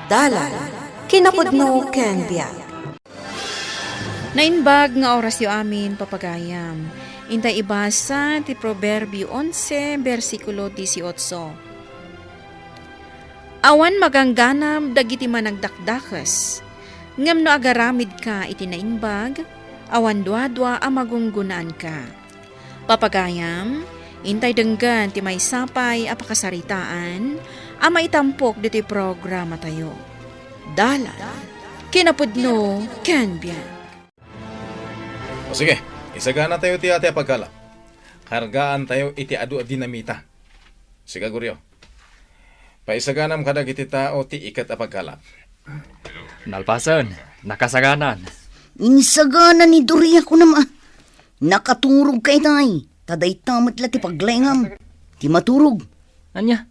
Dalan, kinapudno ken biag. Nainbag nga orasyo amin papagayam. Intay ibasa ti Proverbio 11, versikulo 18. Awan magangganam dagiti managdakdakas. Ngam no agaramid ka iti nainbag, awan duadwa a magunggunaan ka. Papagayam, intay denggan ti may sapay a pakasaritaan, a maitampok diti programa tayo. Dalan, kinapudno ken biag. O sige, isagana tayo ti ate pagkala. Kargaan tayo iti adu a dinamita. Sige, Guryo. Paisaganam kadag iti tao ti ikat a pagkala. Nalpasan, nakasaganan. Insagana ni Doria ko naman. Nakaturog kay tay. Taday tamat la ti paglengam. Ti maturog. Anya?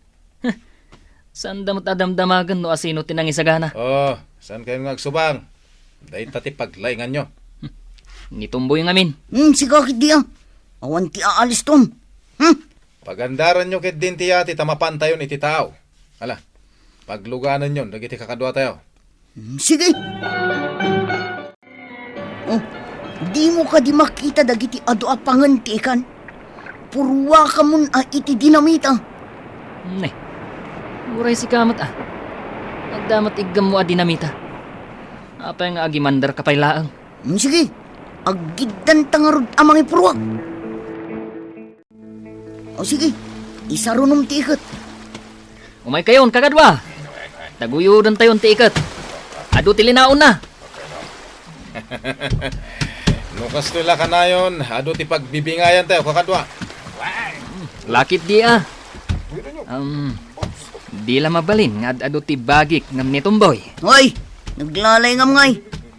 Saan damot adamdamagan no asino tinangisagana? Oh, saan kayo nga agsubang? Dahil tati paglaingan nyo. Nitumboy ng amin. Si kakit di awan ti aalis tom. Pagandaran nyo kit din ti ati tamapan tayo iti tao. Ala, pagluganan nyo, dagiti kakadwa tayo. Sige. Oh, di mo ka di makita dagiti adu a pangantikan. Purwa ka mun a iti dinamita. Ne, uray si kamat Nagdamat igam mo a dinamita. Apa nga agimandar kapaylaang. Sige, aggidan tangarod amang ipurwa. O sige, isarunom ti ikat. Umay kayon, kakadwa. Taguyudan tayon ti ikat. Adu tilinaon na. Lukas tila ka na yun, adu ti pagbibingayan tayo, kakadwa. Lakit di di la mabalin nga adu ti bagik ngam ni tumboy. Hoy, naglalay ngam ngay.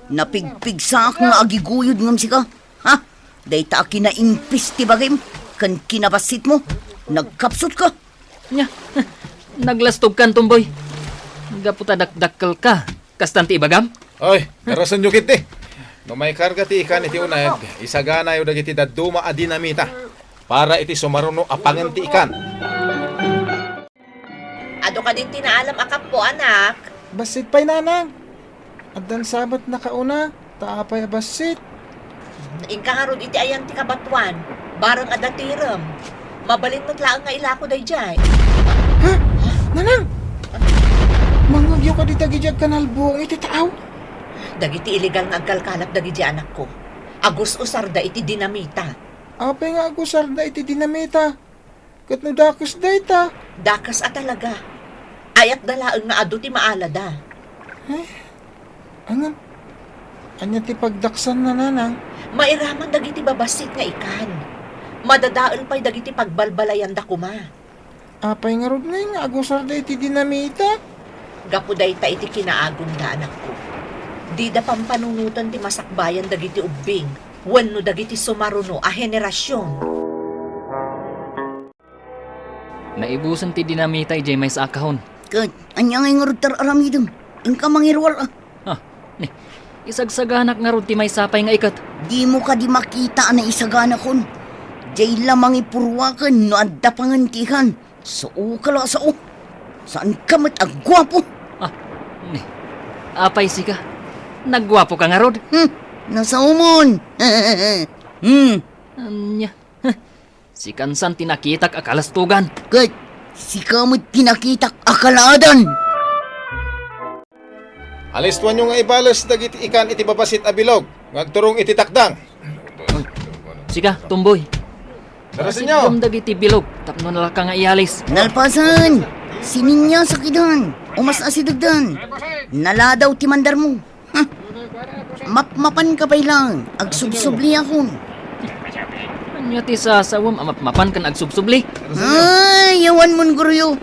Napigpig sa ak nga agiguyod ngam sika. Ha? Day ta kinaimpis ti bagim. Kan kinabasit mo. Nagkapsot ka. Nya, naglastog kan tumboy. Gaputa dakdakkel ka. Kastanti ibagam? Oy, karasan nyo kit No may karga ti ikan iti unayag, isagana yu dagiti daduma a dinamita. Para iti sumaruno apangan ti ikan. Ado ka din tinaalam akap po, anak. Basit pa'y nanang. Adan sabat na kauna, taapay basit. Naing kaharod iti ayan ti kabatuan. Barang adatiram. Mabalin mo't laang nga ilako day jay. Ha? Nanang! Mangagyo ka di tagijag kanal buong iti tao. Dagiti illegal nga agkalkalap dagiti anak ko. Agus usarda iti dinamita. Apay nga agusar da iti dinamita. Kat no dakas da ita. Dakas at talaga. Ayat dalaang nga ado ti maalada. Angan? Anya ti pagdaksan na nanang? Mairaman dagiti babasit nga ikan. Madadaal pa'y dagiti pagbalbalayan da kuma. Apay nga rod nga agusar da iti dinamita. Gapuday ta iti kinaagom da anak ko. Di da pampanunutan ti masakbayan dagiti ubing. Wenno dagiti sumaruno a henerasyon. Naibusan ti dinamita ijay may sa akahon. Kat, anya ngay nga rod tar aramidom. Inka mangirwal Ni, isagsaganak nga rod ti may sapay nga ikat. Di mo ka di makita na isagana kon. Jay lamang ipurwakan no adda pangantikan. Sao ka la sao. Saan ka mat agwapo? Ni, apay sika. Nagwapo ka nga rod. Nasa umon. Anya, si kansan tinakitak akalastugan. Kat, si kamot pinakitak akalaadan. Alistuan nyo nga ibalas dagiti ikan iti babasit a bilog. Ngagturong iti takdang. Sika, tumboy. Darasin nyo. Sigam dagiti bilog. Tapno na ka nga ialis. Nalpasan, sininya sa kidan, umas asidagdan. Naladaw ti mandar mo. Mapmapan ka pa lang, agsubsubli akon. Anya ti sasawam mapan kan agsubsubli. Ay, yawan mon guryo.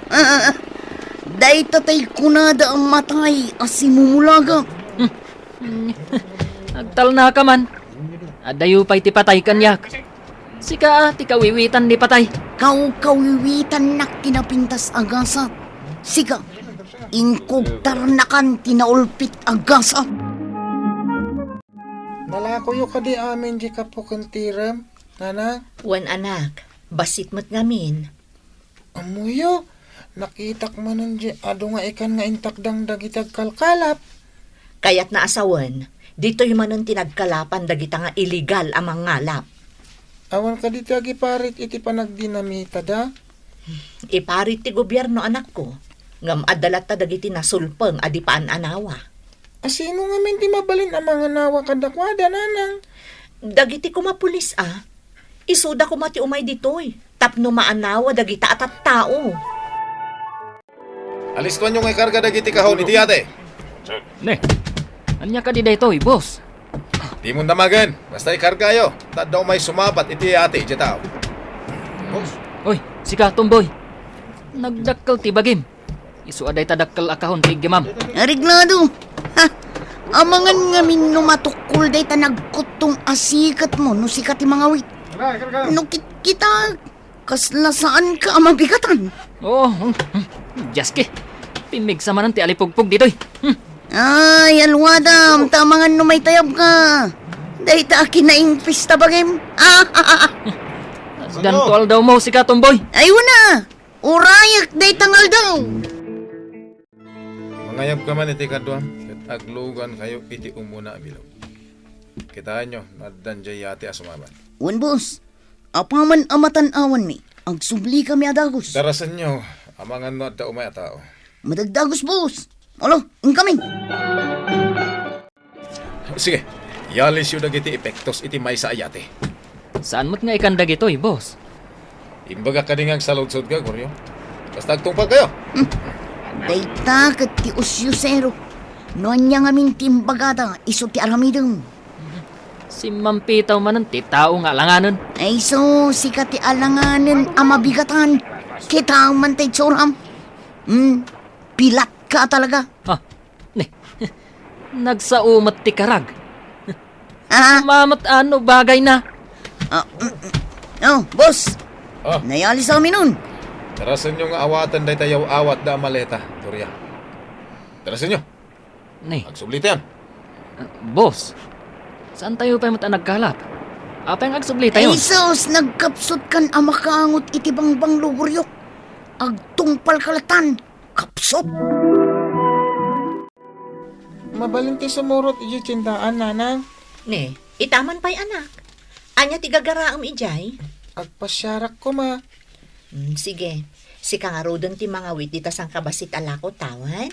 Day tatay kunada ang matay asimumulaga. Nagtal na ka man. Adayo pa'y ti patay kanyak. Sika ti kawiwitan ni patay. Kawiwitan na kinapintas agasa. Sika, ingkugtarnakan tinaulpit agasa. Nalakoyo ka di amin di kapukantiram, nanang. Wan anak, basit mo't ngamin. Amuyo, Nakitak manon di ado nga ikan nga intakdang dagitag kalkalap. Kaya't naasawan, dito yung manon tinagkalapan dagita nga illegal amang ngalap. Awan ka dito agi parit iti panagdinamita da. Iparit ti gobyerno anak ko. Ngam adalat ta dagiti nasulpeng adipaan anawa. Asino nga min di mabalin ang mga nawa kadakwada nanang. Dagiti kumapulis isuda ko mati umay ditoy. Tapno maanawa dagita atat tao. Alistuan nyo nga karga dagiti kahon iti ate. Ne, anya ka di daytoy, boss? Di mo damagan. Basta ikarga yo. Tadaw may sumabat iti ate iti tao. Boss. Oy, sika Tomboy. Nagdakkel ti bagim. Isu aday tadakkel akahon ti gemam. Ariglado. Ha? Amangan nga min matukul day ta nagkutong asikat mo no sikat ti mga wit. No kita kasla saan ka mabigatan. Oh, Jaske. Pimig sa manan ti alipugpug ditoy. Ay, alwadam, tamangan no may tayab ka. Day ta kinaing pista bagim. Dan tual daw mo sika Tomboy. Ayaw na. Urayak day tangal daw. Mangayab ka man iti kaduam. Kat aglugan kayo iti umuna abilaw. Kitaan nyo, nadanjay yate asumaban. Wan boss, apaman amatan awan mi. Agsubli kami adagos. Darasan nyo, amangan no at umay a tao. Madagdagos boss. Alo, incoming. Sige, yalis yung dagiti epektos iti may sa ayate. Saan mo't nga ikan dagitoy, boss? Imbaga ka dingag sa lodsod ka, Goryo. Basta agtungpag kayo. Dayta kat ti usyusero. Noan niya ngamin timbagata, iso ti aramidong. Si Mampitaw manan ti tao nga langanan. Ay so, sikat ti alanganin amabigatan. Kita ang mantay tsoram. Pilat ka talaga. Ha, ne. Nagsaumat ti karag. Ah, Mamat ano bagay na. Boss. Oh. Nayali sa amin nun. Darasan nyo nga awatan day tayaw awat da maleta, Gorya. Darasan nyo, Ne, agsublita yan. boss. Saan tayo pa mata nagkalap? Apa yung agsubli tayo? Ay sos, nagkapsot kan amakaangot iti bangbang luguryok. Agtungpal kalatan. Kapsot. Mabalinti sumurot iti tindaan nanang. Ne, itaman pa'y anak. Anya ti gagaraam ijay. Agpasyarak ko ma. Sige, si kangarudon ti mga wit dita sang kabasit alako tawan.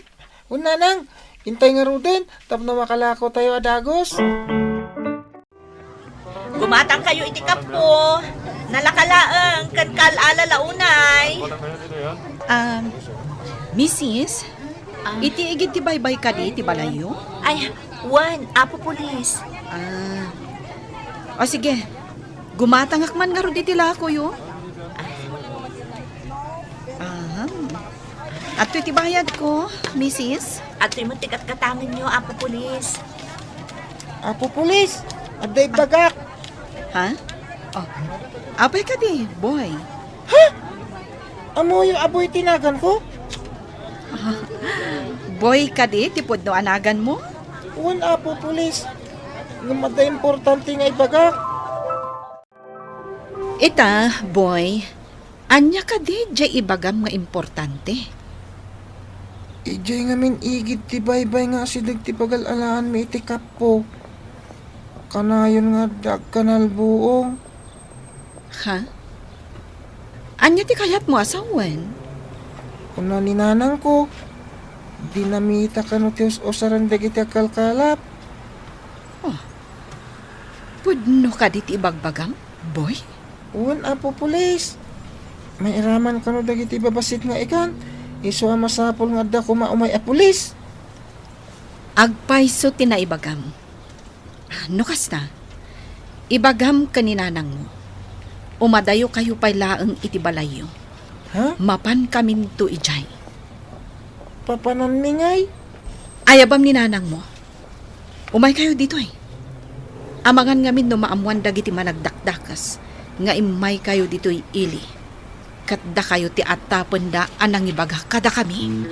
O nanang, intay nga ruden. Tapno makalako tayo adagos. Gumatang kayo iti kapo. Nalakalaang kan kalala unay. Mrs., iti igid ti baybay ka di, ti balayo? Ay, Juan, apo pulis. O sige, gumatangak man nga ro di tila ko yo. At iti bayad ko, Mrs. At mo tikat katangan nyo, apo pulis. Apo pulis, aday bagak. Ha? Oh, apay ka di, boy. Amo yung aboy tinagan ko. Boy ka di, tipod no anagan mo? Uwan apo pulis. Yung mada importante nga ibagak. Ita, boy, anya ka di, jay ibagam nga importante. Ijay nga min igid ti baybay nga si ti pagalalaan mi iti kapo. Kanayon nga dagkanal buong. Ha? Anya ti kayat mo asawan? Kuna ni nanang ko. Dinamita ka no ti usaran dagiti kalkalap. Pudno ka di ti ibagbagam, boy? Uwan apo pulis. May iraman ka no dagiti babasit nga ikan. Iso ang masapol nga da kumaumay a pulis. Agpayso tinaibagam. No kasta, ibagam kaninanang mo. Umadayo kayo pa'y laeng iti balayo. Ha? Mapan kamin to ijay. Papanan mingay? Ayabam ni nanang mo. Umay kayo dito eh. Amangan ngamin no maamuan dagiti managdakdakas. Nga imay kayo dito ili. Katda kayo ti atapen da anang ibaga kada kami.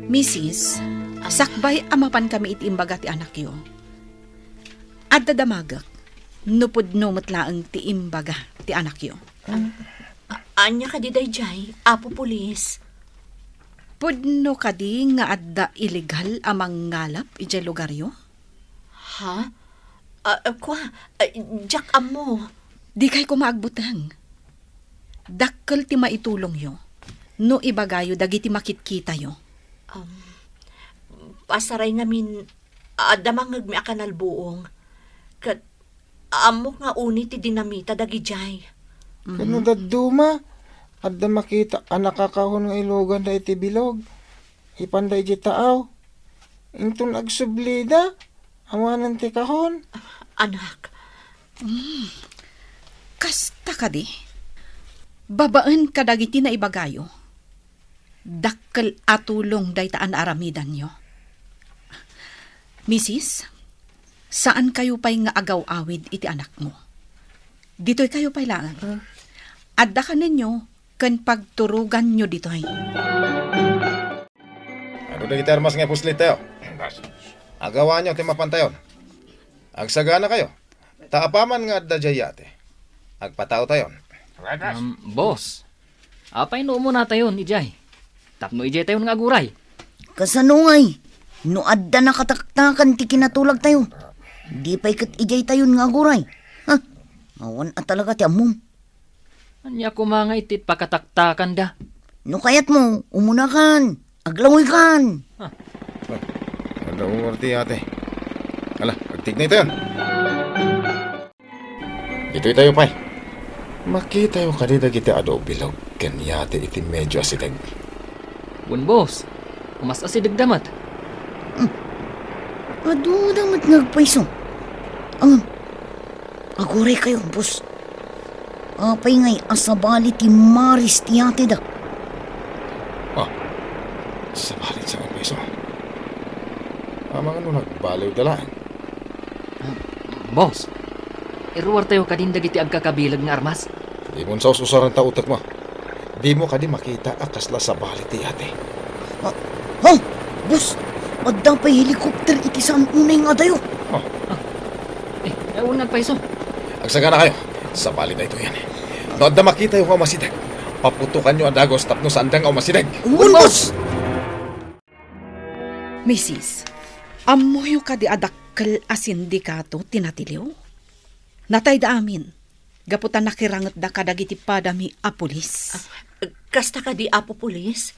Mrs., sakbay amapan kami iti imbaga ti anak yo. At dadamagak, nupod no matlaang ti imbaga ti anak yo. Anya ka di dayjay, apo pulis. Pudno kadi nga adda illegal amang ngalap ijay lugaryo? Ha? Jack amo. Di kay ko maagbutang. Dakkel ti maitulong yo. No ibagayo dagiti makitkita yo. Pasaray ngamin, adamang mi akanal buong. Kat, amo nga uni ti dinamita dagijay. Kano daduma? Adda makita anak kakahon nga ilogan da iti bilog. Ipanday di taaw. Intun agsublida. Awanan ti kahon. Anak, Kasta kadi. Babaan kadagiti na ibagayo. Dakkel atulong daytaan aramidan yo. Mrs., saan kayo pa'y nga agaw-awid iti anak mo? Dito'y kayo pa'y laan. Adda ka ninyo, kan pagturugan nyo dito'y. Ano na kita armas nga puslit tayo? Agawa nyo, timapantayon. Agsagana kayo. Taapaman nga adda jayate. Agpatao tayon. Boss, apay no mo na tayon, ijay. Tapno ijay tayon nga aguray. Kasanungay, no adda nakataktakan ti kinatulag tayo. Di pa ikat ijay tayo nga guray. Ha? Awan at talaga ti amom. Anya ko mga itit pakataktakan da. No kayat mo, umunakan, aglamoy kan. Ano umorti ate? Ala, agtignay tayon. Ito'y tayo pa'y. Makita yung kanina kita ado bilog. Kanyate iti medyo asidag. Bun boss, umas asidag damat. Ado damat nagpaiso. Aguray kayo, boss. Apay ngay asabali ti Maris ti ate da. Sabalit sa peso. Amang ano nagbaliw dalaan. Boss, iruwar tayo kadindag iti agkakabilag nga armas. Di mo sa usaran ta utak mo. Di mo kadi makita akasla sa balit ti ate. Ha? Boss, adda pa'y helikopter iti saan unay nga tayo. Ewan nagpaiso. Agsagana kayo. Sa balit na ito yan. Doon na makita yung masidag. Paputukan nyo ang dagos tapno sa andang masidag. Boss! Mrs., amoyo kadi adakkel a sindikato tinatiliw. Natay da amin. Gaputan nakirangat da kadagiti padami a pulis. kasta ka di apo pulis.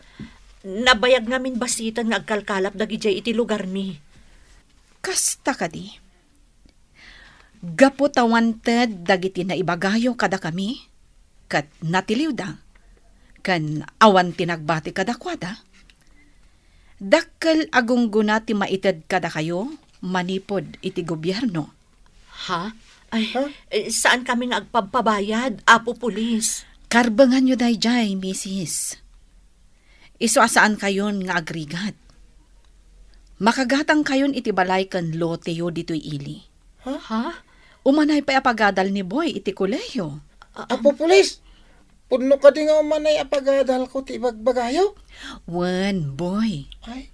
Nabayag ngamin basitan nga agkalkalap dagijay iti lugar mi. Kasta kadi. Gapo tawanted dagiti na ibagayo kada kami. Kat natiliw da. Kan awan tinagbati kada kwada. Dakkel agungguna ti maited kada kayo, manipod iti gobyerno. Ha? Ay, saan kami nga agpagpabayad, apo pulis? Karbangan nyo dayjay, misis. Iso asaan kayon nga agrigat. Makagatang kayon iti balay kan lote yo dito'y ili. Ha? Umanay pa apagadal ni Boy iti kuleyo. Apo pulis, puno ka di nga umanay apagadal ko ti bagbagayo. Wen, Boy. Ay,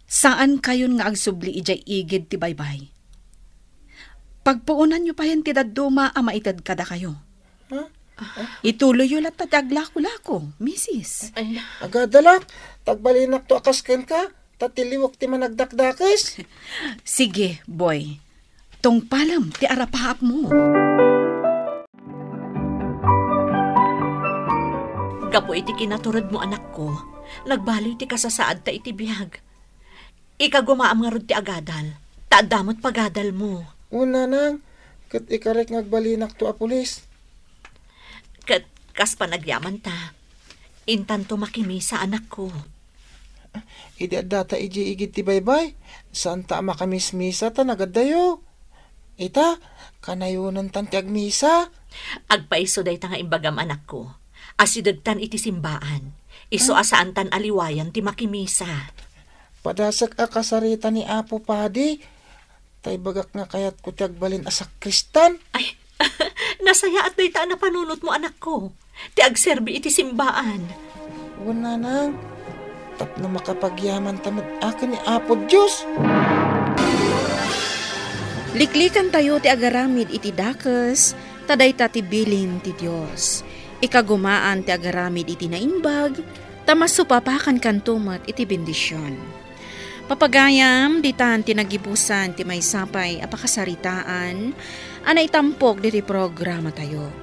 Saan kayon nga agsubli ijay igid ti baybay? Pagpuunan nyo pa yan ti dadduma a maitad kada kayo. Ituloy yo lat tataglako-lako, misis. Ay, agadalak, tagbalinak to akasken ka, tatiliwak ti managdakdakes. Sige, Boy. Tong palam ti arapahap mo. gapo iti kinaturod mo anak ko, nagbali ti kasasaad ta iti biyag. Ikagumaam nga rod ti agadal, taadamot pagadal mo. Una nang, kat ikarek ngagbalinak to a pulis. Kat kas panagyaman ta, intanto makimi sa anak ko. Idi data iji igit ti baybay, saan ta makamismisa ta nagadayo. Ita, kanayunan tan ti agmisa. Agpaiso day ta nga imbagam anak ko, asidagtan iti simbaan, iso asaan tan aliwayan ti makimisa. Padasak a kasarita ni Apo Padi, tay bagak nga kayat ko ti agbalin asak kristan. Ay, nasaya at day ta na panunot mo anak ko, ti agserbi iti simbaan. Una nang, tapno makapagyaman tamad akin ni Apo Diyos. Liklikan tayo ti agaramid iti dakes, taday ta ti bilin ti Diyos. Ikagumaan ti agaramid iti naimbag, tamasupapakan kantumat iti bendisyon. Papagayam, ditan tinagibusan ti may sapay apakasaritaan, anay tampok diti programa tayo.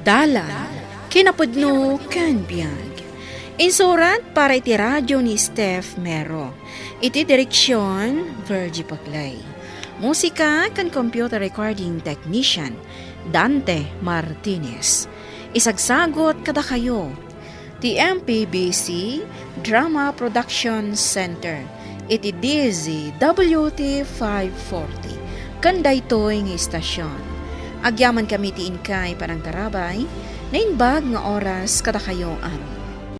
Dala, kinapudno ken biag. Insurat para iti radyo ni Steph Mero. Iti direksyon, Virgie Paclay. Musika kan computer recording technician, Dante Martinez. Isagsagot kada kayo, ti MPBC Drama Production Center, iti DZWT 540, kanday toy ng istasyon. Agyaman kami ti inkay parang tarabay, na inbag nga oras kada kayo am.